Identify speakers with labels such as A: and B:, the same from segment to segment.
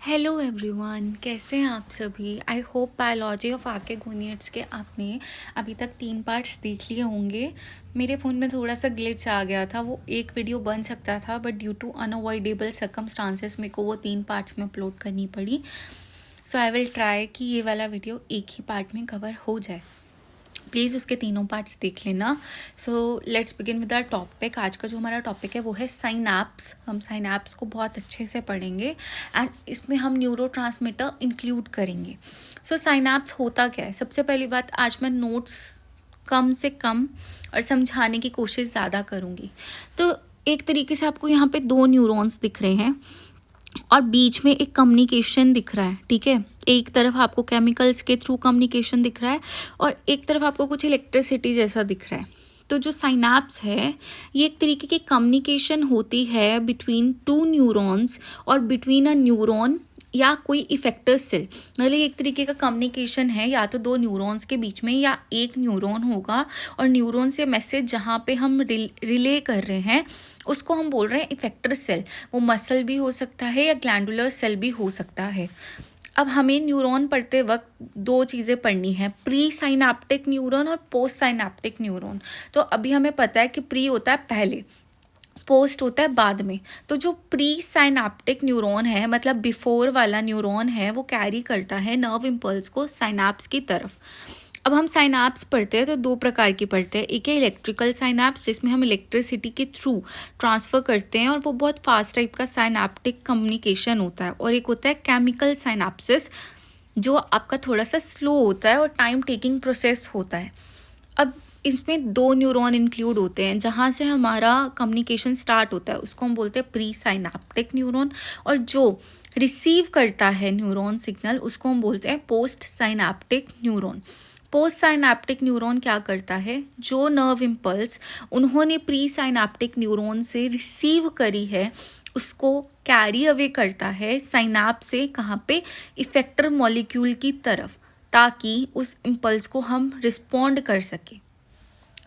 A: Hello everyone, कैसे हैं आप सभी। आई होप बायोलॉजी ऑफ आर्किगोनियड्स के आपने अभी तक 3 पार्ट्स देख लिए होंगे। मेरे फ़ोन में थोड़ा सा ग्लिच आ गया था, वो एक वीडियो बन सकता था but due to unavoidable circumstances मेरे को वो 3 पार्ट्स में अपलोड करनी पड़ी। सो आई विल ट्राई कि ये वाला वीडियो एक ही पार्ट में कवर हो जाए। प्लीज़ उसके तीनों पार्ट्स देख लेना। So let's begin with our topic. आज का जो हमारा टॉपिक है वो है साइनैप्स। हम साइनैप्स को बहुत अच्छे से पढ़ेंगे एंड इसमें हम न्यूरोट्रांसमीटर इंक्लूड करेंगे। सो साइनैप्स होता क्या है। सबसे पहली बात, आज मैं नोट्स कम से कम और समझाने की कोशिश ज़्यादा करूँगी। तो एक तरीके से आपको यहाँ पे 2 न्यूरॉन्स दिख रहे हैं और बीच में एक कम्युनिकेशन दिख रहा है, ठीक है। एक तरफ आपको केमिकल्स के थ्रू कम्युनिकेशन दिख रहा है और एक तरफ आपको कुछ इलेक्ट्रिसिटी जैसा दिख रहा है। तो जो साइनैप्स है ये एक तरीके की कम्युनिकेशन होती है बिटवीन 2 न्यूरॉन्स और बिटवीन अ न्यूरॉन या कोई इफेक्टर सेल। मतलब एक तरीके का कम्युनिकेशन है या तो 2 न्यूरॉन्स के बीच में या एक न्यूरॉन होगा और न्यूरॉन से मैसेज जहाँ पे हम रिले कर रहे हैं उसको हम बोल रहे हैं इफेक्टर सेल। वो मसल भी हो सकता है या ग्लैंडुलर सेल भी हो सकता है। अब हमें न्यूरॉन पढ़ते वक्त 2 चीज़ें पढ़नी है, प्री साइनैप्टिक न्यूरॉन और पोस्ट साइनैप्टिक न्यूरॉन। तो अभी हमें पता है कि प्री होता है पहले, पोस्ट होता है बाद में। तो जो प्री साइनैप्टिक न्यूरॉन है मतलब बिफोर वाला न्यूरॉन है वो कैरी करता है नर्व इम्पल्स को साइनैप्स की तरफ। अब हम साइनैप्स पढ़ते हैं तो 2 प्रकार की पढ़ते हैं। एक है इलेक्ट्रिकल साइनैप्स जिसमें हम इलेक्ट्रिसिटी के थ्रू ट्रांसफ़र करते हैं और वो बहुत फास्ट टाइप का साइनैप्टिक कम्युनिकेशन होता है। और एक होता है केमिकल साइनैप्सिस जो आपका थोड़ा सा स्लो होता है और टाइम टेकिंग प्रोसेस होता है। अब इसमें 2 न्यूरॉन इंक्लूड होते हैं जहाँ से हमारा कम्युनिकेशन स्टार्ट होता है, उसको हम बोलते हैं प्री साइनैप्टिक न्यूरॉन। और जो रिसीव करता है न्यूरॉन सिग्नल उसको हम बोलते हैं post synaptic neuron. Post synaptic neuron क्या करता है, जो नर्व इम्पल्स उन्होंने प्री साइनैप्टिक न्यूरॉन से रिसीव करी है उसको कैरी अवे करता है साइनैप्स से, कहाँ पे, इफेक्टर मॉलिक्यूल की तरफ, ताकि उस इम्पल्स को हम रिस्पॉन्ड कर सके।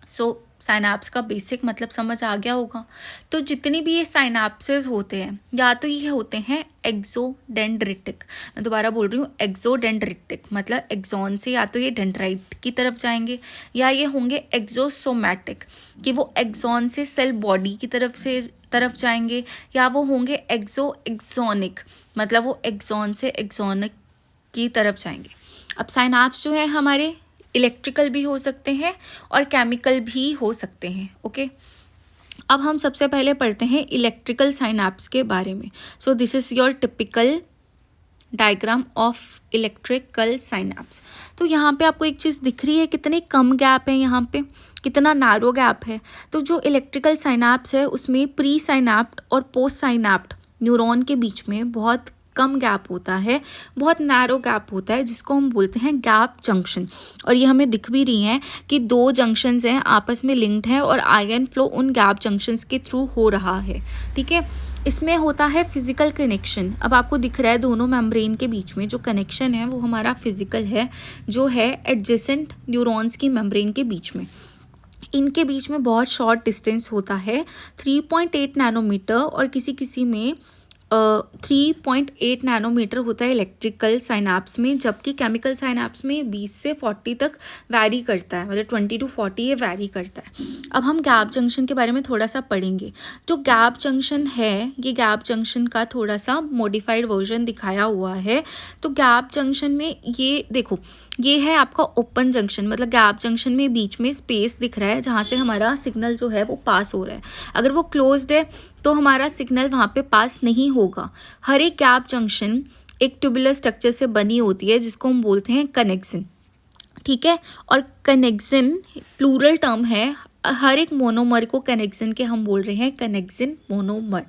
A: सो साइनैप्स का बेसिक मतलब समझ आ गया होगा। तो जितने भी ये साइनैप्सेस होते हैं या तो ये होते हैं एक्सोडेंड्रिटिक, मैं दोबारा बोल रही हूँ एक्सोडेंड्रिटिक, मतलब एक्सॉन से या तो ये डेंड्राइट की तरफ जाएंगे या ये होंगे एक्सोसोमैटिक कि वो एक्सॉन से सेल बॉडी की तरफ जाएंगे, या वो होंगे एक्सोनिक मतलब वो एक्सॉन से एक्सोनिक की तरफ जाएंगे। अब साइनैप्स जो है हमारे इलेक्ट्रिकल भी हो सकते हैं और केमिकल भी हो सकते हैं, ओके। अब हम सबसे पहले पढ़ते हैं इलेक्ट्रिकल साइनैप्स के बारे में। So this is your typical diagram of electrical synapse. तो यहाँ पे आपको एक चीज़ दिख रही है, कितने कम गैप है यहाँ पे, कितना नैरो गैप है। तो जो इलेक्ट्रिकल साइनैप्स है उसमें प्री साइनैप्ट और पोस्ट साइनैप्ट न्यूरॉन के बीच में बहुत कम गैप होता है, बहुत नैरो गैप होता है, जिसको हम बोलते हैं गैप जंक्शन। और ये हमें दिख भी रही हैं कि 2 जंक्शंस हैं आपस में लिंक्ड हैं और आयन फ्लो उन गैप जंक्शंस के थ्रू हो रहा है, ठीक है। इसमें होता है फिजिकल कनेक्शन। अब आपको दिख रहा है दोनों मेम्ब्रेन के बीच में जो कनेक्शन है वो हमारा फिजिकल है, जो है एडजेसेंट न्यूरॉन्स की मेम्ब्रेन के बीच में। इनके बीच में बहुत शॉर्ट डिस्टेंस होता है, 3.8 नैनोमीटर और किसी किसी में 3.8 नैनोमीटर होता है इलेक्ट्रिकल साइनैप्स में, जबकि केमिकल साइनैप्स में 20 से 40 तक वैरी करता है, मतलब 20 to 40 ये वैरी करता है। अब हम गैप जंक्शन के बारे में थोड़ा सा पढ़ेंगे। जो गैप जंक्शन है ये गैप जंक्शन का थोड़ा सा मॉडिफाइड वर्जन दिखाया हुआ है। तो गैप जंक्शन में ये देखो, ये है आपका ओपन जंक्शन, मतलब गैप जंक्शन में बीच में स्पेस दिख रहा है जहाँ से हमारा सिग्नल जो है वो पास हो रहा है। अगर वो क्लोज्ड है तो हमारा सिग्नल वहाँ पे पास नहीं होगा। हर एक गैप जंक्शन एक ट्यूबुलर स्ट्रक्चर से बनी होती है जिसको हम बोलते हैं कनेक्शन, ठीक है। और कनेक्शन प्लूरल टर्म है, हर एक मोनोमर को कनेक्शन के हम बोल रहे हैं कनेक्शन मोनोमर।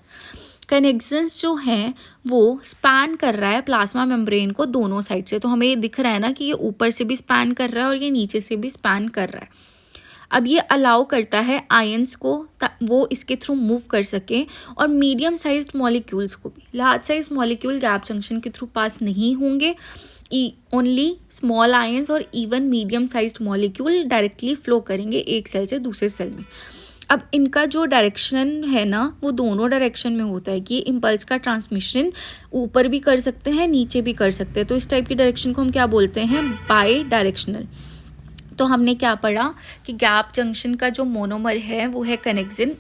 A: कनेक्शंस जो हैं वो स्पैन कर रहा है प्लाज्मा मेम्ब्रेन को दोनों साइड से। तो हमें ये दिख रहा है ना कि ये ऊपर से भी स्पैन कर रहा है और ये नीचे से भी स्पैन कर रहा है। अब ये अलाउ करता है आयंस को वो इसके थ्रू मूव कर सकें और मीडियम साइज्ड मॉलिक्यूल्स को भी। Large size molecule gap junction के थ्रू पास नहीं होंगे, ओनली स्मॉल आयंस और even medium sized molecule directly flow करेंगे एक सेल से दूसरे सेल में। अब इनका जो डायरेक्शन है ना वो दोनों डायरेक्शन में होता है कि इम्पल्स का ट्रांसमिशन ऊपर भी कर सकते हैं नीचे भी कर सकते हैं, तो इस टाइप की डायरेक्शन को हम क्या बोलते हैं, बाई डायरेक्शनल। तो हमने क्या पढ़ा कि गैप जंक्शन का जो मोनोमर है वो है कनेक्सिन।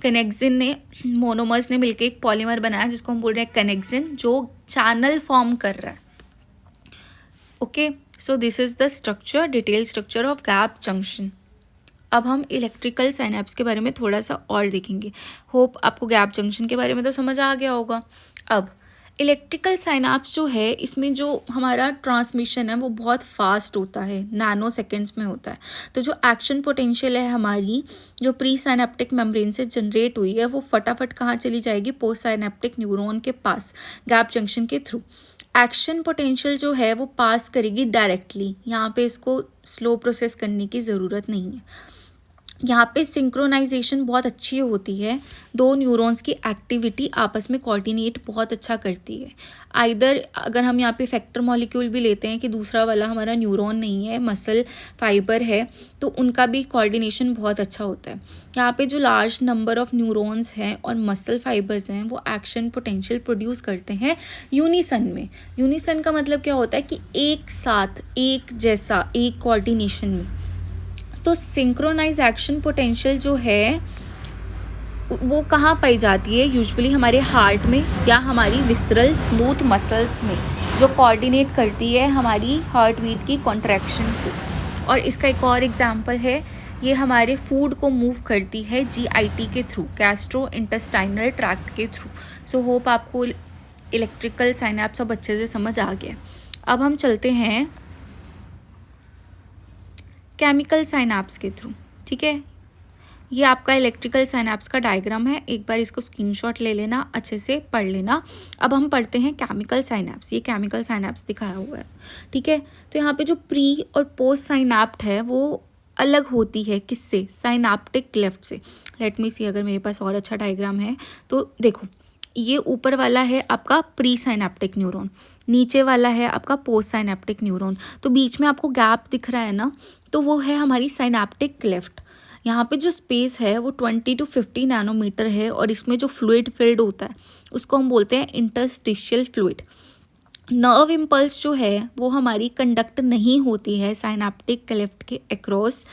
A: कनेक्सिन ने मोनोमर्स ने मिलकर एक पॉलीमर बनाया जिसको हम बोल रहे हैं कनेक्सिन, जो चैनल फॉर्म कर रहा है। Okay, so this is the structure, detail structure of gap junction. अब हम इलेक्ट्रिकल साइनेप्स के बारे में थोड़ा सा और देखेंगे। होप आपको गैप जंक्शन के बारे में तो समझ आ गया होगा। अब इलेक्ट्रिकल साइनेप्स जो है इसमें जो हमारा ट्रांसमिशन है वो बहुत फास्ट होता है, नैनो सेकेंड्स में होता है। तो जो एक्शन पोटेंशियल है हमारी जो प्री साइनेप्टिक मेम्ब्रेन से जनरेट हुई है वो फटाफट कहाँ चली जाएगी, पोस्ट साइनेप्टिक न्यूरॉन के पास गैप जंक्शन के थ्रू। एक्शन पोटेंशियल जो है वो पास करेगी डायरेक्टली, यहाँ पे इसको स्लो प्रोसेस करने की ज़रूरत नहीं है। यहाँ पे सिंक्रोनाइजेशन बहुत अच्छी होती है, दो न्यूरॉन्स की एक्टिविटी आपस में कोऑर्डिनेट बहुत अच्छा करती है। आइदर अगर हम यहाँ पे फैक्टर मॉलिक्यूल भी लेते हैं कि दूसरा वाला हमारा न्यूरॉन नहीं है, मसल फाइबर है, तो उनका भी कोऑर्डिनेशन बहुत अच्छा होता है। यहाँ पे जो लार्ज नंबर ऑफ न्यूरॉन्स हैं और मसल फाइबर्स हैं वो एक्शन पोटेंशियल प्रोड्यूस करते हैं यूनिसन में। यूनिसन का मतलब क्या होता है कि एक साथ, एक जैसा, एक कोऑर्डिनेशन में। तो सिंक्रोनाइज एक्शन पोटेंशियल जो है वो कहाँ पाई जाती है, यूजुअली हमारे हार्ट में या हमारी विसरल स्मूथ मसल्स में, जो कोऑर्डिनेट करती है हमारी हार्ट बीट की कॉन्ट्रैक्शन को। और इसका एक और एग्जांपल है, ये हमारे फूड को मूव करती है GIT के थ्रू, गैस्ट्रो इंटेस्टाइनल ट्रैक्ट के थ्रू। सो होप आपको इलेक्ट्रिकल साइनेप्स अब अच्छे से समझ आ गया। अब हम चलते हैं केमिकल साइनेप्स के थ्रू। ठीक है, ये आपका इलेक्ट्रिकल साइनेप्स का डायग्राम है, एक बार इसको स्क्रीनशॉट ले लेना, अच्छे से पढ़ लेना। अब हम पढ़ते हैं केमिकल साइनेप्स। ये केमिकल साइनेप्स दिखाया हुआ है। ठीक है, तो यहाँ पे जो प्री और पोस्ट साइनेप्ट है वो अलग होती है, किससे, साइनेप्टिक क्लेफ्ट से। लेट मी सी, अगर मेरे पास और अच्छा डायग्राम है तो देखो, ये ऊपर वाला है आपका प्री साइनेप्टिक न्यूरॉन, नीचे वाला है आपका पोस्ट साइनेप्टिक न्यूरॉन, तो बीच में आपको गैप दिख रहा है ना, तो वो है हमारी साइनेप्टिक क्लेफ्ट। यहाँ पे जो स्पेस है वो 20 to 50 नैनोमीटर है और इसमें जो फ्लूइड फिल्ड होता है उसको हम बोलते हैं इंटरस्टिशियल फ्लूइड। नर्व इम्पल्स जो है वो हमारी कंडक्ट नहीं होती है साइनेप्टिक क्लेफ्ट के अक्रॉस।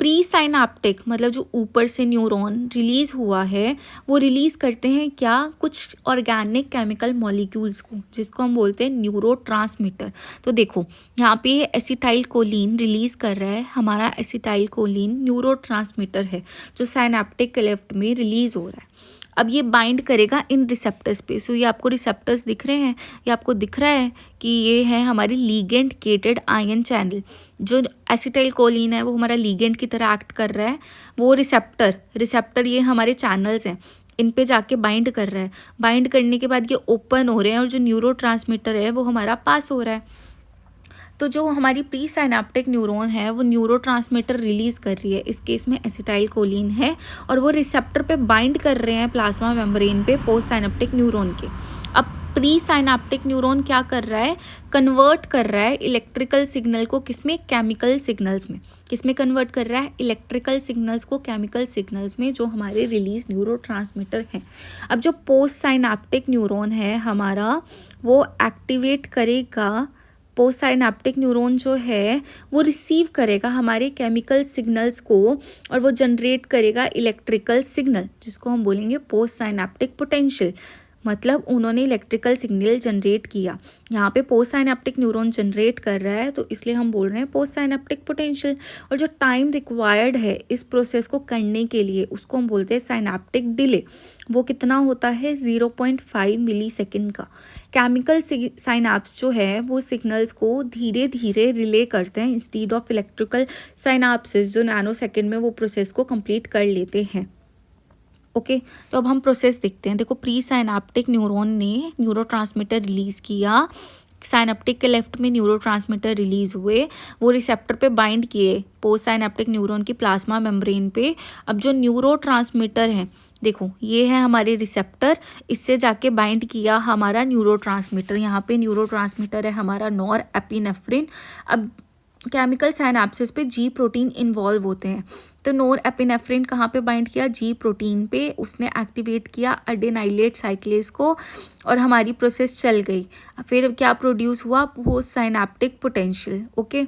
A: प्री साइनेप्टिक मतलब जो ऊपर से न्यूरॉन रिलीज़ हुआ है वो रिलीज़ करते हैं क्या, कुछ ऑर्गेनिक केमिकल मॉलिक्यूल्स को, जिसको हम बोलते हैं न्यूरोट्रांसमीटर। तो देखो यहाँ पे एसिटाइल कोलिन रिलीज़ कर रहा है, हमारा एसिटाइल कोलिन न्यूरोट्रांसमीटर है जो साइनेप्टिक क्लेफ्ट में रिलीज़ हो रहा है। अब ये बाइंड करेगा इन रिसेप्टर्स पे। सो ये आपको रिसेप्टर्स दिख रहे हैं, ये आपको दिख रहा है कि ये है हमारी लीगेंड गेटेड आयन चैनल। जो एसिटाइल कोलिन है वो हमारा लीगेंड की तरह एक्ट कर रहा है, वो रिसेप्टर ये हमारे चैनल्स हैं, इन पे जाके बाइंड कर रहा है। बाइंड करने के बाद ये ओपन हो रहे हैं और जो न्यूरोट्रांसमीटर है वो हमारा पास हो रहा है। तो जो हमारी प्री साइनेप्टिक न्यूरॉन है वो न्यूरोट्रांसमीटर रिलीज़ कर रही है, इस केस में एसिटाइल कोलिन है, और वो रिसेप्टर पे बाइंड कर रहे हैं प्लाज्मा मेम्ब्रेन पे पोस्ट साइनेप्टिक न्यूरॉन के। अब प्री साइनेप्टिक न्यूरॉन क्या कर रहा है, कन्वर्ट कर रहा है इलेक्ट्रिकल सिग्नल को, किसमें, केमिकल सिग्नल्स में। किसमें कन्वर्ट कर रहा है, इलेक्ट्रिकल सिग्नल्स को केमिकल सिग्नल्स में, जो हमारे रिलीज न्यूरोट्रांसमीटर हैं। अब जो पोस्ट साइनेप्टिक न्यूरॉन है हमारा वो एक्टिवेट करेगा, पोस्ट साइनेप्टिक न्यूरॉन जो है वो रिसीव करेगा हमारे केमिकल सिग्नल्स को और वो जनरेट करेगा इलेक्ट्रिकल सिग्नल, जिसको हम बोलेंगे पोस्ट साइनेप्टिक पोटेंशियल। मतलब उन्होंने इलेक्ट्रिकल सिग्नल जनरेट किया, यहाँ पे पोस्ट साइनेप्टिक न्यूरॉन जनरेट कर रहा है, तो इसलिए हम बोल रहे हैं पोस्ट साइनेप्टिक पोटेंशियल। और जो टाइम रिक्वायर्ड है इस प्रोसेस को करने के लिए उसको हम बोलते हैं साइनेप्टिक डिले। वो कितना होता है, 0.5 मिली सेकेंड का। केमिकल साइनेप्स जो है वो सिग्नल्स को धीरे धीरे रिले करते हैं इंस्टीड ऑफ इलेक्ट्रिकल साइनेप्सिस, जो नैनो सेकेंड में वो प्रोसेस को कंप्लीट कर लेते हैं। ओके, तो अब हम प्रोसेस देखते हैं। देखो, प्री साइनेप्टिक न्यूरॉन ने न्यूरोट्रांसमीटर रिलीज़ किया, साइनेप्टिक के लेफ्ट में न्यूरोट्रांसमीटर रिलीज़ हुए, वो रिसेप्टर पे बाइंड किए पोस्ट साइनेप्टिक न्यूरॉन की प्लाज्मा मेम्ब्रेन पे। अब जो न्यूरोट्रांसमीटर है, देखो ये है हमारे रिसेप्टर, इससे जाके बाइंड किया हमारा न्यूरोट्रांसमीटर। यहाँ पे न्यूरोट्रांसमीटर है हमारा नॉर एपिनेफ्रिन। अब केमिकल साइनेप्सिस पे जी प्रोटीन इन्वॉल्व होते हैं। तो नोर एपिनेफ्रिन कहाँ पे बाइंड किया, जी प्रोटीन पे, उसने एक्टिवेट किया अडेनाइलेट साइक्लेज को और हमारी प्रोसेस चल गई। फिर क्या प्रोड्यूस हुआ, पोस्ट साइनेप्टिक पोटेंशियल। ओके,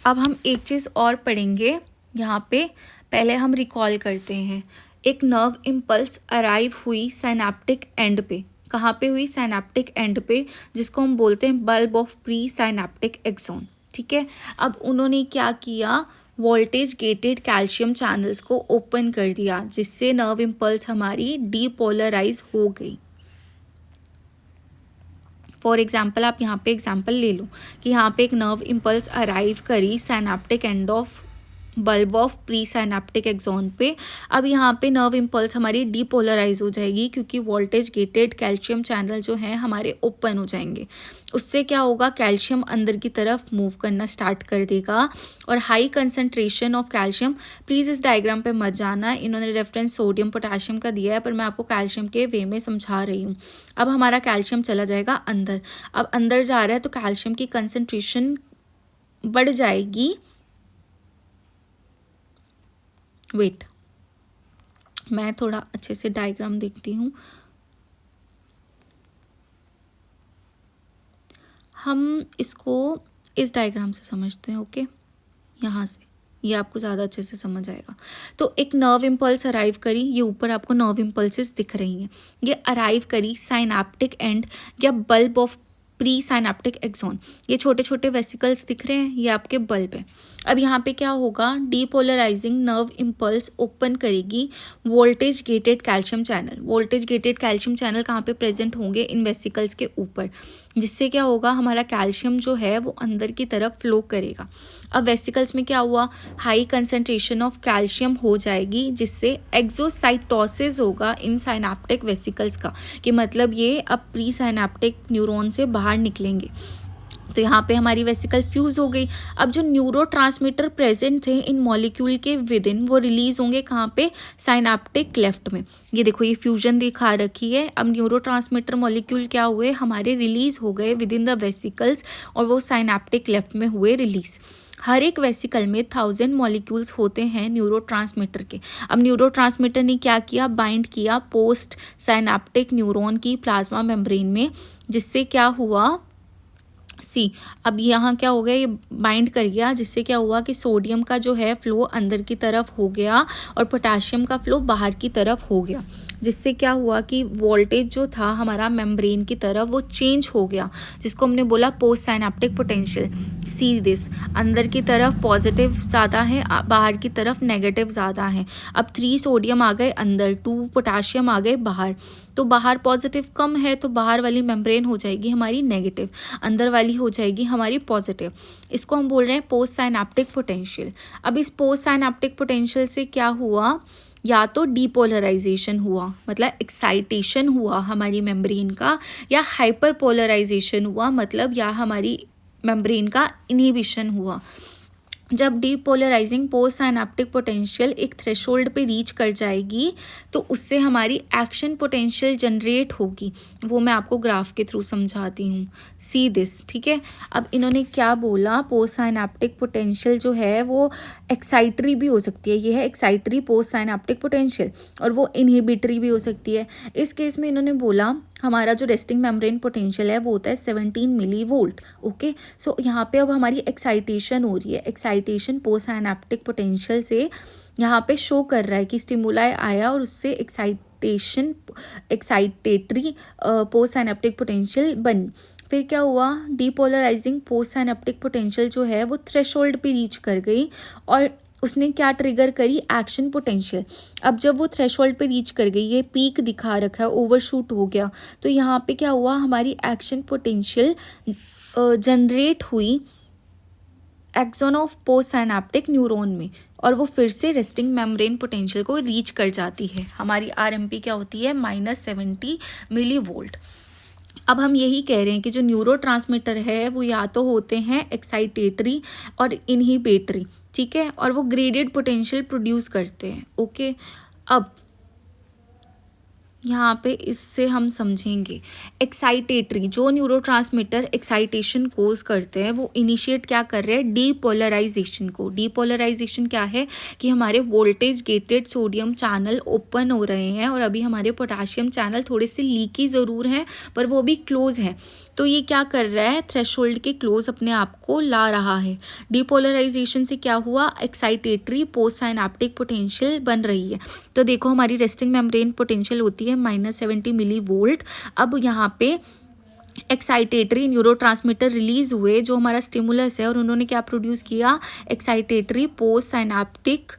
A: अब हम एक चीज़ और पढ़ेंगे यहाँ पे, पहले हम रिकॉल करते हैं। एक नर्व इम्पल्स अराइव हुई साइनेप्टिक एंड पे, कहाँ पे हुई, साइनेप्टिक एंड पे, जिसको हम बोलते हैं bulb of presynaptic axon. ठीक है, अब उन्होंने क्या किया, वोल्टेज गेटेड कैल्शियम चैनल्स को ओपन कर दिया, जिससे नर्व इम्पल्स हमारी डीपोलराइज हो गई। फॉर एग्जाम्पल आप यहाँ पे एग्जाम्पल ले लो कि यहाँ पे एक नर्व इम्पल्स अराइव करी synaptic end of bulb of presynaptic axon पे। अब यहाँ पे नर्व इम्पल्स हमारी डीपोलराइज हो जाएगी, क्योंकि वोल्टेज गेटेड कैल्शियम चैनल जो हैं हमारे ओपन हो जाएंगे। उससे क्या होगा, कैल्शियम अंदर की तरफ मूव करना स्टार्ट कर देगा और high concentration of calcium, please इस डायग्राम पे मत जाना, इन्होंने रेफरेंस सोडियम पोटेशियम का दिया है, पर मैं आपको कैल्शियम के वे में समझा रही हूँ। अब हमारा कैल्शियम चला जाएगा अंदर, अब अंदर जा रहा है तो कैल्शियम की कंसंट्रेशन बढ़ जाएगी। वेट, मैं थोड़ा अच्छे से डायग्राम देखती हूँ। हम इसको इस डायग्राम से समझते हैं। ओके, यहाँ से ये आपको ज़्यादा अच्छे से समझ आएगा। तो एक नर्व इम्पल्स अराइव करी, ये ऊपर आपको नर्व इम्पल्सेस दिख रही हैं, ये अराइव करी साइनेप्टिक एंड या bulb of presynaptic axon. ये छोटे छोटे वेसिकल्स दिख रहे हैं, ये आपके बल्ब है। अब यहाँ पे क्या होगा, डीपोलराइजिंग नर्व इम्पल्स ओपन करेगी voltage gated calcium channel. Voltage gated calcium channel कहाँ पे प्रेजेंट होंगे, इन वेसिकल्स के ऊपर, जिससे क्या होगा, हमारा कैल्शियम जो है वो अंदर की तरफ फ्लो करेगा। अब वेसिकल्स में क्या हुआ, हाई कंसंट्रेशन ऑफ कैल्शियम हो जाएगी, जिससे एक्सोसाइटोसिस होगा इन साइनेप्टिक वेसिकल्स का, कि मतलब ये अब प्री साइनेप्टिक न्यूरॉन से बाहर निकलेंगे। तो यहाँ पे हमारी वेसिकल फ्यूज हो गई। अब जो न्यूरोट्रांसमीटर प्रेजेंट थे इन मॉलिक्यूल के विद इन, वो रिलीज होंगे कहाँ पे, साइनेप्टिक क्लेफ्ट में। ये देखो, ये फ्यूजन दिखा रखी है। अब न्यूरोट्रांसमीटर मॉलिक्यूल क्या हुए, हमारे रिलीज हो गए विद इन द वेसिकल्स, और वो साइनेप्टिक क्लेफ्ट में हुए रिलीज। हर एक वेसिकल में 1000 मॉलिक्यूल्स होते हैं न्यूरोट्रांसमीटर के। अब न्यूरोट्रांसमीटर ने क्या किया, बाइंड किया पोस्ट साइनेप्टिक न्यूरॉन की प्लाज्मा मेम्ब्रेन में, जिससे क्या हुआ, सी, अब यहाँ क्या हो गया, ये बाइंड कर गया, जिससे क्या हुआ कि सोडियम का जो है फ्लो अंदर की तरफ हो गया और पोटेशियम का फ्लो बाहर की तरफ हो गया, जिससे क्या हुआ कि वोल्टेज जो था हमारा मेम्ब्रेन की तरफ वो चेंज हो गया, जिसको हमने बोला post synaptic potential. See this, अंदर की तरफ पॉजिटिव ज़्यादा है, बाहर की तरफ नेगेटिव ज़्यादा है। अब 3 सोडियम आ गए अंदर, 2 पोटेशियम आ गए बाहर। तो बाहर पॉजिटिव कम है तो बाहर वाली मेम्ब्रेन हो जाएगी हमारी नेगेटिव, अंदर वाली हो जाएगी हमारी पॉजिटिव। इसको हम बोल रहे हैं पोस्ट साइनेप्टिक पोटेंशियल। अब इस पोस्ट साइनेप्टिक पोटेंशियल से क्या हुआ, या तो डीपोलराइजेशन हुआ, मतलब एक्साइटेशन हुआ हमारी मेम्ब्रेन का, या हाइपर पोलराइजेशन हुआ, मतलब या हमारी मेम्ब्रेन का इनहिबिशन हुआ। जब डीपोलराइजिंग पोस्ट साइनेप्टिक पोटेंशियल एक थ्रेशोल्ड पे रीच कर जाएगी तो उससे हमारी एक्शन पोटेंशियल जनरेट होगी, वो मैं आपको ग्राफ के थ्रू समझाती हूँ। सी दिस, ठीक है। अब इन्होंने क्या बोला, पोस्ट साइनेप्टिक पोटेंशियल जो है वो एक्साइटरी भी हो सकती है, ये है एक्साइटरी पोस्ट साइनेप्टिक पोटेंशियल, और वो इनहिबिटरी भी हो सकती है। इस केस में इन्होंने बोला हमारा जो रेस्टिंग मेम्ब्रेन पोटेंशियल है वो होता है 17 मिली वोल्ट। ओके, सो यहाँ पे अब हमारी एक्साइटेशन हो रही है, एक्साइटेशन पोस्ट साइनेप्टिक पोटेंशियल से यहाँ पे शो कर रहा है कि स्टिमुलाई आया और उससे एक्साइटेटरी पोस्ट साइनेप्टिक पोटेंशियल बनी। फिर क्या हुआ, डीपोलराइजिंग पोस्ट साइनेप्टिक पोटेंशियल जो है वो थ्रेशोल्ड पे रीच कर गई और उसने क्या ट्रिगर करी, एक्शन पोटेंशियल। अब जब वो थ्रेशोल्ड पे रीच कर गई, ये पीक दिखा रखा है, ओवरशूट हो गया, तो यहाँ पे क्या हुआ, हमारी एक्शन पोटेंशियल जनरेट हुई axon of postsynaptic neuron में, और वो फिर से रेस्टिंग मेम्ब्रेन पोटेंशियल को रीच कर जाती है। हमारी आरएमपी क्या होती है, -70 मिली वोल्ट। अब हम यही कह रहे हैं कि जो न्यूरोट्रांसमीटर है वो या तो होते हैं एक्साइटेटरी और इनहिबिटरी, ठीक है, और वो ग्रेडेड पोटेंशियल प्रोड्यूस करते हैं। ओके, अब यहाँ पे इससे हम समझेंगे एक्साइटेटरी, जो न्यूरोट्रांसमीटर एक्साइटेशन कोज करते हैं वो इनिशिएट क्या कर रहे हैं, डीपोलराइजेशन को। डीपोलराइजेशन क्या है कि हमारे voltage gated sodium channel open हो रहे हैं और अभी हमारे पोटाशियम चैनल थोड़े से लीकी ज़रूर हैं पर वो भी क्लोज हैं। तो ये क्या कर रहा है, थ्रेशोल्ड के क्लोज अपने आप को ला रहा है। डीपोलराइजेशन से क्या हुआ, एक्साइटेटरी पोस्ट साइनेप्टिक पोटेंशियल बन रही है। तो देखो हमारी रेस्टिंग मेम्ब्रेन पोटेंशियल होती है -70 मिली वोल्ट। अब यहाँ पे एक्साइटेटरी न्यूरोट्रांसमीटर रिलीज हुए जो हमारा स्टिमुलस है और उन्होंने क्या प्रोड्यूस किया, excitatory post synaptic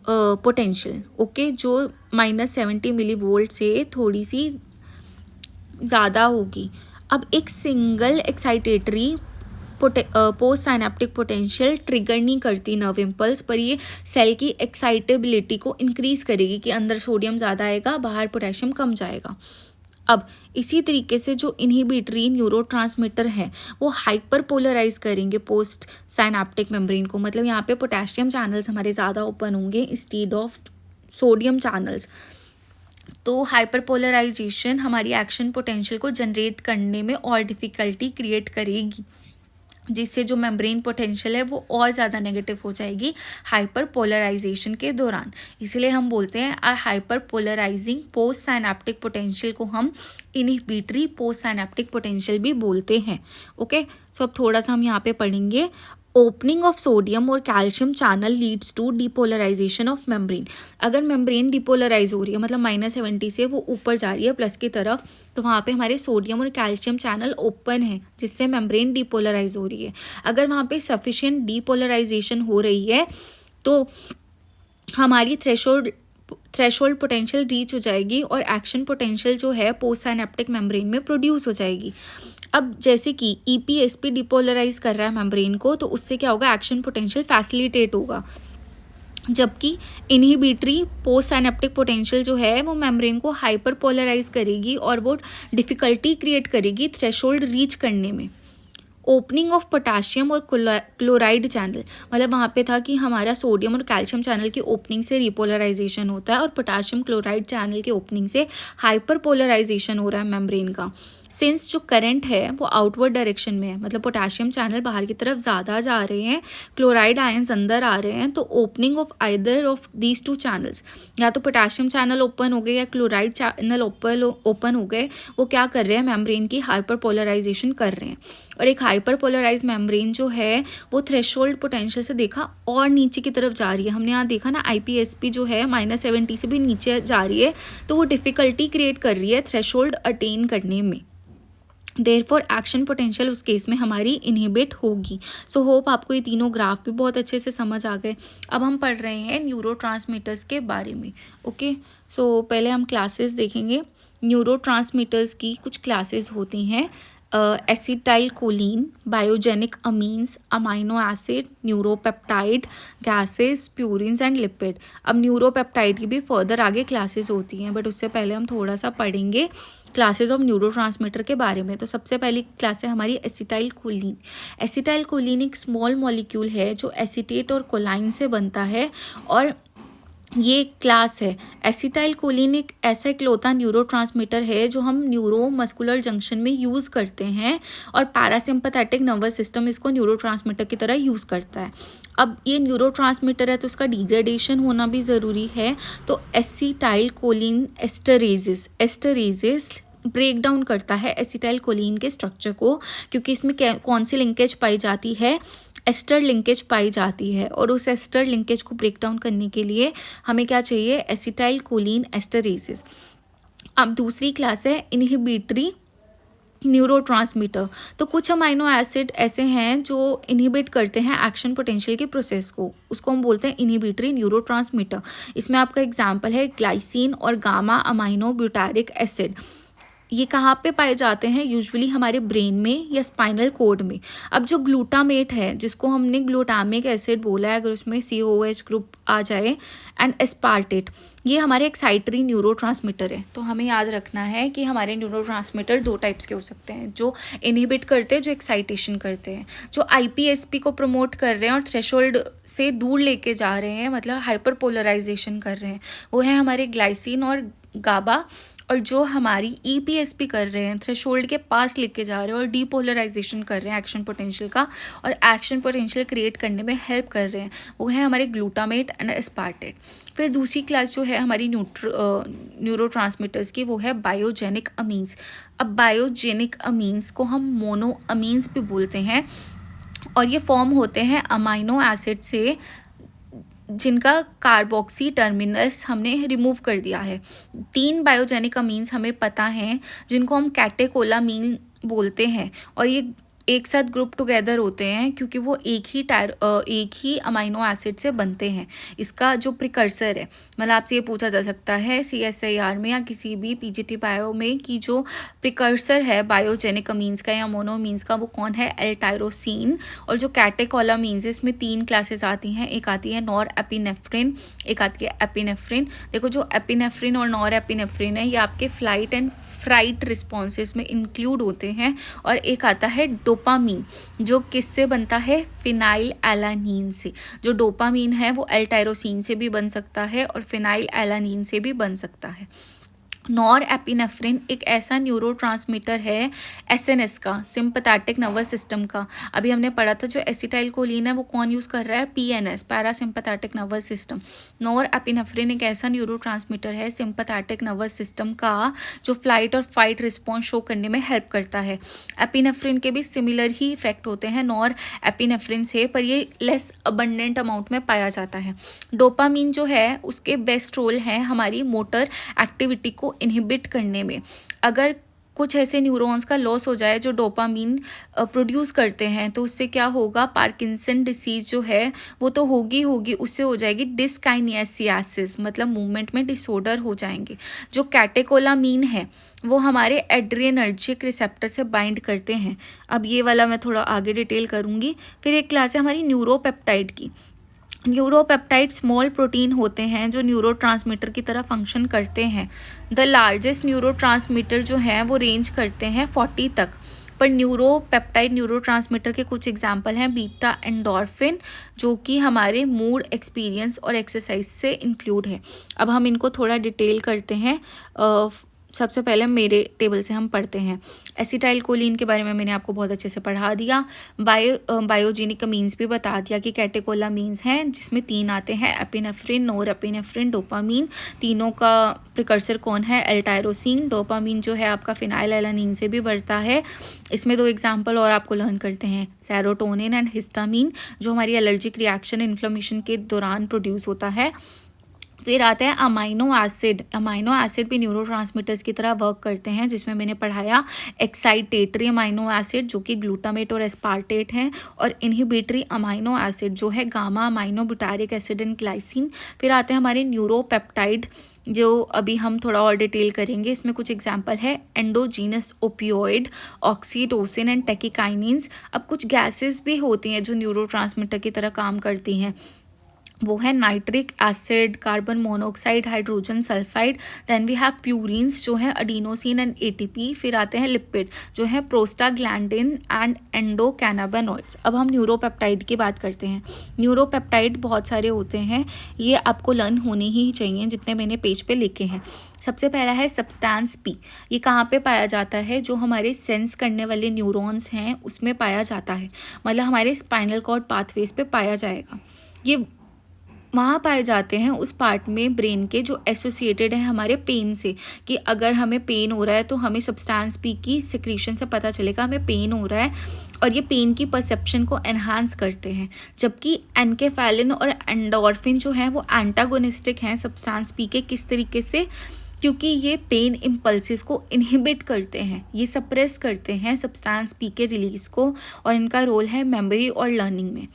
A: potential, okay, जो -70 मिली वोल्ट से थोड़ी सी ज़्यादा होगी। अब एक single excitatory post synaptic potential trigger नहीं करती नर्व इम्पल्स, पर ये सेल की एक्साइटेबिलिटी को इंक्रीज करेगी कि अंदर सोडियम ज़्यादा आएगा, बाहर पोटेशियम कम जाएगा। अब इसी तरीके से जो इनहिबिटरी न्यूरोट्रांसमीटर है वो हाइपर पोलराइज करेंगे पोस्ट साइनेप्टिक मेम्ब्रेन को, मतलब यहाँ पे पोटेशियम चैनल्स हमारे ज़्यादा ओपन होंगे इंस्टेड ऑफ सोडियम चैनल्स। तो हाइपर पोलराइजेशन हमारी एक्शन पोटेंशियल को जनरेट करने में और डिफ़िकल्टी क्रिएट करेगी, जिससे जो मेम्ब्रेन पोटेंशियल है वो और ज़्यादा नेगेटिव हो जाएगी हाइपर पोलराइजेशन के दौरान। इसलिए हम बोलते हैं are hyperpolarizing postsynaptic potential को हम इनहिबिटरी पोस्ट साइनेप्टिक पोटेंशियल भी बोलते हैं। ओके, सो अब थोड़ा सा हम यहाँ पे पढ़ेंगे। ओपनिंग ऑफ सोडियम और calcium channel leads to depolarization of membrane. अगर मेम्ब्रेन डिपोलराइज हो रही है, मतलब -70 से वो ऊपर जा रही है प्लस की तरफ, तो वहाँ पे हमारे सोडियम और कैल्शियम चैनल ओपन है जिससे मेम्ब्रेन डिपोलराइज हो रही है। अगर वहाँ पे सफिशिएंट डिपोलराइजेशन हो रही है तो हमारी थ्रेशोल्ड पोटेंशियल रीच हो जाएगी और एक्शन पोटेंशियल जो है पोस्ट साइनेप्टिक मेम्ब्रेन में प्रोड्यूस हो जाएगी। अब जैसे कि EPSP डिपोलराइज कर रहा है मेम्ब्रेन को, तो उससे क्या होगा, एक्शन पोटेंशियल फैसिलिटेट होगा, जबकि इनहिबिटरी पोस्ट साइनेप्टिक पोटेंशियल जो है वो मेम्ब्रेन को हाइपर पोलराइज करेगी और वो डिफ़िकल्टी क्रिएट करेगी थ्रेशोल्ड रीच करने में। ओपनिंग ऑफ पोटाशियम और क्लोराइड चैनल, मतलब वहाँ पे था कि हमारा सोडियम और कैल्शियम चैनल की ओपनिंग से रिपोलराइजेशन होता है और पोटाशियम क्लोराइड चैनल की ओपनिंग से हाइपर पोलराइजेशन हो रहा है मेम्ब्रेन का। सिंस जो करंट है वो आउटवर्ड डायरेक्शन में है, मतलब पोटाशियम चैनल बाहर की तरफ ज़्यादा जा रहे हैं, क्लोराइड आयंस अंदर आ रहे हैं, तो opening of either of these two channels, या तो पोटाशियम चैनल ओपन हो गए या क्लोराइड चैनल ओपन हो गए, वो क्या कर रहे हैं, मेम्ब्रेन की हाइपर पोलराइजेशन कर रहे हैं। और एक हाइपर पोलराइज मेम्ब्रेन जो है वो थ्रेशोल्ड पोटेंशियल से देखा और नीचे की तरफ जा रही है। हमने यहाँ देखा ना IPSP जो है -70 से भी नीचे जा रही है, तो वो डिफ़िकल्टी क्रिएट कर रही है थ्रेशोल्ड अटेन करने में। देयरफॉर एक्शन पोटेंशियल उस केस में हमारी इनहिबिट होगी। सो होप आपको ये तीनों ग्राफ भी बहुत अच्छे से समझ आ गए। अब हम पढ़ रहे हैं न्यूरोट्रांसमीटर्स के बारे में। ओके, सो पहले हम क्लासेस देखेंगे। न्यूरोट्रांसमीटर्स की कुछ क्लासेस होती हैं, acetyl choline, biogenic amines, amino acid, neuropeptide, gases, purines and lipid. अब न्यूरोपेप्टाइड की भी फर्दर आगे क्लासेस होती हैं, बट उससे पहले हम थोड़ा सा पढ़ेंगे क्लासेस ऑफ न्यूरोट्रांसमीटर के बारे में। तो सबसे पहली क्लास है हमारी एसिटाइल कोलिन। एसिटाइल कोलिन एक स्मॉल मॉलिक्यूल है जो एसीटेट और कोलाइन से बनता है और ये क्लास है। एसिटाइल कोलिन एक ऐसा इकलौता न्यूरोट्रांसमीटर है जो हम न्यूरो मस्कुलर जंक्शन में यूज़ करते हैं और पैरासिम्पथेटिक नर्वस सिस्टम इसको न्यूरोट्रांसमीटर की तरह यूज़ करता है। अब ये न्यूरोट्रांसमीटर है तो उसका डिग्रेडेशन होना भी ज़रूरी है। तो एसिटाइल कोलिन एस्टरेजेस ब्रेक डाउन करता है एसिटाइल कोलिन के स्ट्रक्चर को, क्योंकि इसमें कौन सी लिंकेज पाई जाती है, एस्टर लिंकेज पाई जाती है, और उस एस्टर लिंकेज को ब्रेक डाउन करने के लिए हमें क्या चाहिए, एसिटाइल कोलिन एस्टरेजेस। अब दूसरी क्लास है इनहिबिटरी न्यूरोट्रांसमीटर। तो कुछ अमाइनो एसिड ऐसे हैं जो इनहिबिट करते हैं एक्शन पोटेंशियल के प्रोसेस को, उसको हम बोलते हैं इनहिबिटरी न्यूरोट्रांसमीटर। इसमें आपका एग्जांपल है ग्लाइसिन और गामा अमाइनो ब्यूटारिक एसिड। ये कहाँ पे पाए जाते हैं, यूजुअली हमारे ब्रेन में या स्पाइनल कोड में। अब जो ग्लूटामेट है, जिसको हमने ग्लूटामिक एसिड बोला है, अगर उसमें COH ग्रुप आ जाए, एंड एस्पार्टेट, ये हमारे एक्साइटरी न्यूरोट्रांसमीटर है। तो हमें याद रखना है कि हमारे न्यूरोट्रांसमीटर दो टाइप्स के हो सकते हैं, जो इनहिबिट करते हैं, जो एक्साइटेशन करते हैं। जो IPSP को प्रमोट कर रहे हैं और थ्रेशोल्ड से दूर लेके जा रहे हैं, मतलब हाइपर पोलराइजेशन कर रहे हैं, वो है हमारे ग्लाइसिन और गाबा। और जो हमारी ईपीएसपी कर रहे हैं, थ्रेशोल्ड के पास लेके जा रहे हैं और डीपोलराइजेशन कर रहे हैं एक्शन पोटेंशियल का, और एक्शन पोटेंशियल क्रिएट करने में हेल्प कर रहे हैं, वो है हमारे ग्लूटामेट एंड एस्पार्टेट। फिर दूसरी क्लास जो है हमारी न्यूरोट्रांसमीटर्स की, वो है बायोजेनिक अमीन्स। अब बायोजेनिक अमीन्स को हम मोनो अमीन्स भी बोलते हैं, और ये फॉर्म होते हैं अमाइनो एसिड से जिनका कार्बोक्सी टर्मिनस हमने रिमूव कर दिया है। 3 बायोजेनिक अमीन्स हमें पता हैं जिनको हम कैटेकोलामीन बोलते हैं, और ये एक साथ ग्रुप टुगेदर होते हैं क्योंकि वो एक ही अमाइनो एसिड से बनते हैं। इसका जो प्रिकर्सर है, मतलब आपसे ये पूछा जा सकता है CSIR में या किसी भी PGT बायो में कि जो प्रिकर्सर है बायोजेनिक अमीन्स का या मोनोमीन्स का, वो कौन है? L tyrosine. और जो कैटेकोलामीन्स है, इसमें 3 क्लासेस आती हैं। एक आती है नॉर एपिनेफ्रिन, एक आती है एपिनेफ्रिन। देखो, जो एपिनेफ्रिन और नॉर एपिनेफ्रिन है, ये आपके फ्लाइट एंड फ्राइट रिस्पॉन्सेस में इंक्लूड होते हैं। और एक आता है डोपामीन, जो किससे बनता है? फिनाइल एलानीन से। जो डोपामीन है वो एल टायरोसिन से भी बन सकता है और फिनाइल एलानीन से भी बन सकता है। नॉर एपिनेफ्रिन एक ऐसा न्यूरोट्रांसमीटर है एसएनएस का, सिंपैथेटिक नर्वस सिस्टम का। अभी हमने पढ़ा था जो एसिटाइलकोलिन है वो कौन यूज़ कर रहा है? PNS, parasympathetic nervous system. Nor epinephrine एक ऐसा न्यूरोट्रांसमीटर है सिंपैथेटिक नर्वस सिस्टम का, जो फ्लाइट और फाइट रिस्पॉन्स शो करने में हेल्प करता है। एपिनेफ्रिन के भी सिमिलर ही इफेक्ट होते हैं नॉर एपिनेफ्रिन से, पर ये लेस अबंडेंट अमाउंट में पाया जाता है। डोपामीन जो है उसके बेस्ट रोल है हमारी मोटर एक्टिविटी को इनहिबिट करने में। अगर कुछ ऐसे न्यूरॉन्स का लॉस हो जाए जो डोपामीन प्रोड्यूस करते हैं, तो उससे क्या होगा? पार्किंसन डिसीज जो है वो तो होगी, उससे हो जाएगी डिस्काइनेसियासिस, मतलब मूवमेंट में डिसऑर्डर हो जाएंगे। जो कैटेकोलामीन है वो हमारे एड्रेनर्जिक रिसेप्टर से बाइंड करते हैं। अब ये वाला मैं थोड़ा आगे डिटेल करूँगी। फिर एक क्लास है हमारी न्यूरोपेप्टाइड की। न्यूरोपेप्टाइड स्मॉल प्रोटीन होते हैं जो न्यूरोट्रांसमीटर की तरह फंक्शन करते हैं। द लार्जेस्ट न्यूरोट्रांसमीटर जो हैं वो रेंज करते हैं 40 तक। पर न्यूरोपेप्टाइड न्यूरोट्रांसमीटर के कुछ एग्जांपल हैं बीटा एंडोर्फिन, जो कि हमारे मूड, एक्सपीरियंस और एक्सरसाइज से इंक्लूड है। अब हम इनको थोड़ा डिटेल करते हैं। सबसे पहले मेरे टेबल से हम पढ़ते हैं। एसिटाइलकोलिन के बारे में मैंने आपको बहुत अच्छे से पढ़ा दिया। बायोजेनिक अमीन्स भी बता दिया कि कैटेकोलामीन्स हैं, जिसमें 3 आते हैं, एपिनेफ्रिन, नोर एपिनेफ्रिन, डोपामीन। तीनों का प्रिकर्सर कौन है? L tyrosine. डोपामीन जो है आपका फिनाइल एलानीन से भी बढ़ता है। इसमें 2 एग्जाम्पल और आपको लर्न करते हैं, सेरोटोनिन एंड हिस्टामीन, जो हमारी एलर्जिक रिएक्शन इन्फ्लेमेशन के दौरान प्रोड्यूस होता है। फिर आता है अमाइनो एसिड। अमाइनो एसिड भी न्यूरोट्रांसमीटर्स की तरह वर्क करते हैं, जिसमें मैंने पढ़ाया एक्साइटेटरी अमाइनो एसिड जो कि ग्लूटामेट और एस्पार्टेट हैं, और इनहिबिटरी अमाइनो एसिड जो है gamma amino butyric acid and glycine. फिर आते हैं हमारे न्यूरोपेप्टाइड, जो अभी हम थोड़ा और डिटेल करेंगे। इसमें कुछ एग्जांपल है एंडोजीनस ओपियोइड, ऑक्सीटोसिन एंड टेकिकाइनिन्स। अब कुछ गैसेस भी होती हैं जो न्यूरोट्रांसमीटर की तरह काम करती हैं, वो है nitric acid, carbon monoxide, hydrogen sulphide. Then we have purines जो है अडीनोसिन एंड ATP। फिर आते हैं लिपिड जो है प्रोस्टाग्लैंडिन एंड एंडोकैनाबिनॉइड्स। अब हम न्यूरोपेप्टाइड की बात करते हैं। न्यूरोपेप्टाइड बहुत सारे होते हैं, ये आपको लर्न होने ही चाहिए जितने मैंने पेज पे लिखे हैं। सबसे पहला है सब्सटेंस P। ये कहाँ पे पाया जाता है? जो हमारे सेंस करने वाले न्यूरॉन्स हैं उसमें पाया जाता है, मतलब हमारे स्पाइनल कॉर्ड पाथवेज पे पाया जाएगा। ये वहाँ पाए जाते हैं उस पार्ट में ब्रेन के जो एसोसिएटेड है हमारे पेन से, कि अगर हमें पेन हो रहा है तो हमें सब्सटेंस P की सिक्रीशन से पता चलेगा हमें पेन हो रहा है, और ये पेन की परसेप्शन को एनहांस करते हैं। जबकि एनकेफेलिन और एंडोर्फिन जो हैं वो एंटागोनिस्टिक हैं सब्सटेंस P के। किस तरीके से? क्योंकि ये पेन इम्पल्सिस को इनहिबिट करते हैं, ये सप्रेस करते हैं सब्सटेंस P के रिलीज को, और इनका रोल है मेमोरी और लर्निंग में।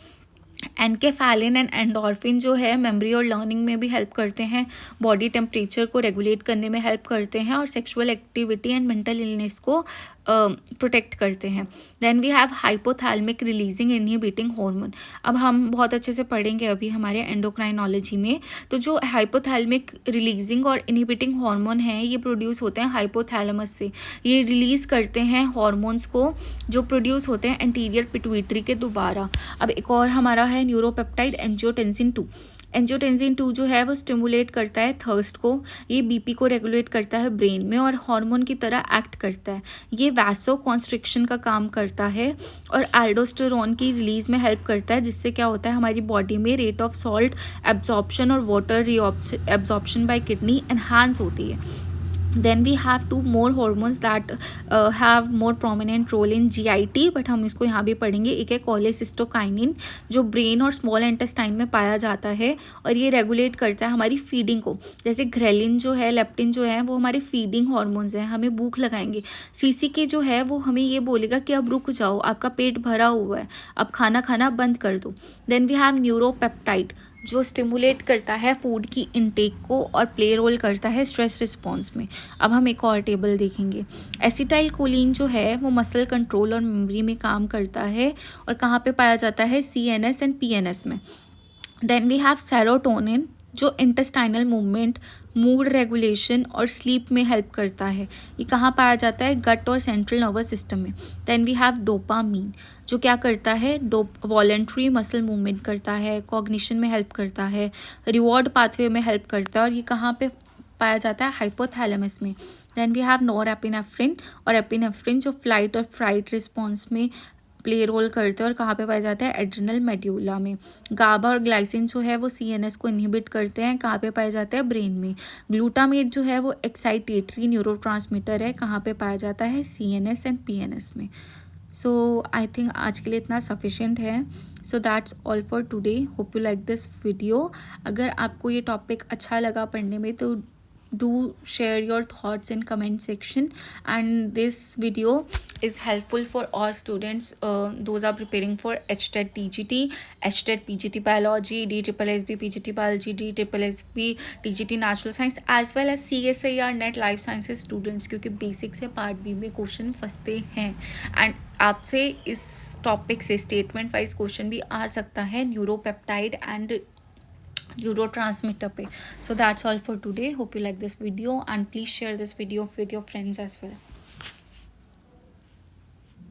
A: एनकेफेलिन एंड एंडोर्फिन जो है मेमोरी और लर्निंग में भी हेल्प करते हैं, बॉडी टेम्परेचर को रेगुलेट करने में हेल्प करते हैं, और sexual activity and mental illness को प्रोटेक्ट करते हैं। Then we have hypothalamic releasing inhibiting hormone. अब हम बहुत अच्छे से पढ़ेंगे अभी हमारे एंडोक्राइनोलॉजी में। तो जो हाइपोथैलेमिक रिलीजिंग और इनहिबिटिंग हार्मोन हैं ये प्रोड्यूस होते हैं हाइपोथैलेमस से। ये रिलीज़ करते हैं हार्मोन्स को जो प्रोड्यूस होते हैं एंटीरियर पिट्यूटरी के दोबारा। अब एक और हमारा है न्यूरोपेप्टाइड एंजियोटेंसिन 2। एंजियोटेंसिन 2 जो है वो स्टिमुलेट करता है थर्स्ट को, ये बीपी को रेगुलेट करता है ब्रेन में और हार्मोन की तरह एक्ट करता है। ये वैसो कॉन्स्ट्रिक्शन का काम करता है और एल्डोस्टेरोन की रिलीज में हेल्प करता है, जिससे क्या होता है हमारी बॉडी में रेट ऑफ सॉल्ट एब्जॉर्प्शन और water absorption by kidney enhance होती है। Then we have two more hormones that have more prominent role in GIT, but हम इसको यहाँ भी पढ़ेंगे। एक है कोलेसिस्टोकाइनिन, जो ब्रेन और स्मॉल इंटेस्टाइन में पाया जाता है और ये रेगुलेट करता है हमारी फीडिंग को। जैसे ग्रेलिन जो है, लेप्टिन जो है, वो हमारे फीडिंग हॉर्मोन्स हैं, हमें भूख लगाएंगे। CCK जो है वो हमें ये बोलेगा कि अब रुक जाओ, आपका पेट भरा हुआ है, अब खाना खाना बंद कर दो। देन वी हैव न्यूरोपेप्टाइड, जो स्टिमुलेट करता है फूड की इनटेक को और प्ले रोल करता है स्ट्रेस रिस्पॉन्स में। अब हम एक और टेबल देखेंगे। एसिटाइल कोलिन जो है वो मसल कंट्रोल और मेमोरी में काम करता है और कहाँ पे पाया जाता है, CNS एंड PNS में। देन वी हैव सेरोटोनिन, जो इंटेस्टाइनल मूवमेंट, मूड रेगुलेशन और स्लीप में हेल्प करता है। ये कहाँ पाया जाता है, गट और सेंट्रल नर्वस सिस्टम में। देन वी हैव डोपामीन, जो क्या करता है, वॉलेंट्री मसल मूवमेंट करता है, कॉग्निशन में हेल्प करता है, रिवॉर्ड पाथवे में हेल्प करता है और ये कहाँ पे पाया जाता है, हाइपोथैलेमस में। देन वी हैव नॉरएपिनेफ्रिन, और एपिनेफ्रिन जो फ्लाइट और फ्राइट रिस्पॉन्स में प्ले रोल करते हैं और कहाँ पे पाया जाता है, एड्रिनल मेड्यूला में। गाबा और ग्लाइसिन जो है वो CNS को इनहिबिट करते हैं, कहाँ पे पाया जाता है, ब्रेन में। ग्लूटामेट जो है वो एक्साइटेटरी न्यूरोट्रांसमीटर है, कहाँ पे पाया जाता है, CNS एंड PNS में। सो आई थिंक आज के लिए इतना सफिशिएंट है। So that's all for today. Hope you like this video. अगर आपको ये टॉपिक अच्छा लगा पढ़ने में तो do share your thoughts in comment section, and this video is helpful for all students those are preparing for HTET TGT, HTET PGT biology, DSSB PGT biology, DSSB TGT natural science, as well as CSIR NET life sciences students, क्योंकि basic से part B में question फंसते हैं and आपसे इस topic से statement wise question भी आ सकता है न्यूरोपेप्टाइड एंड neurotransmitter पे. So that's all for today. Hope you like this video and please share this video with your friends as well.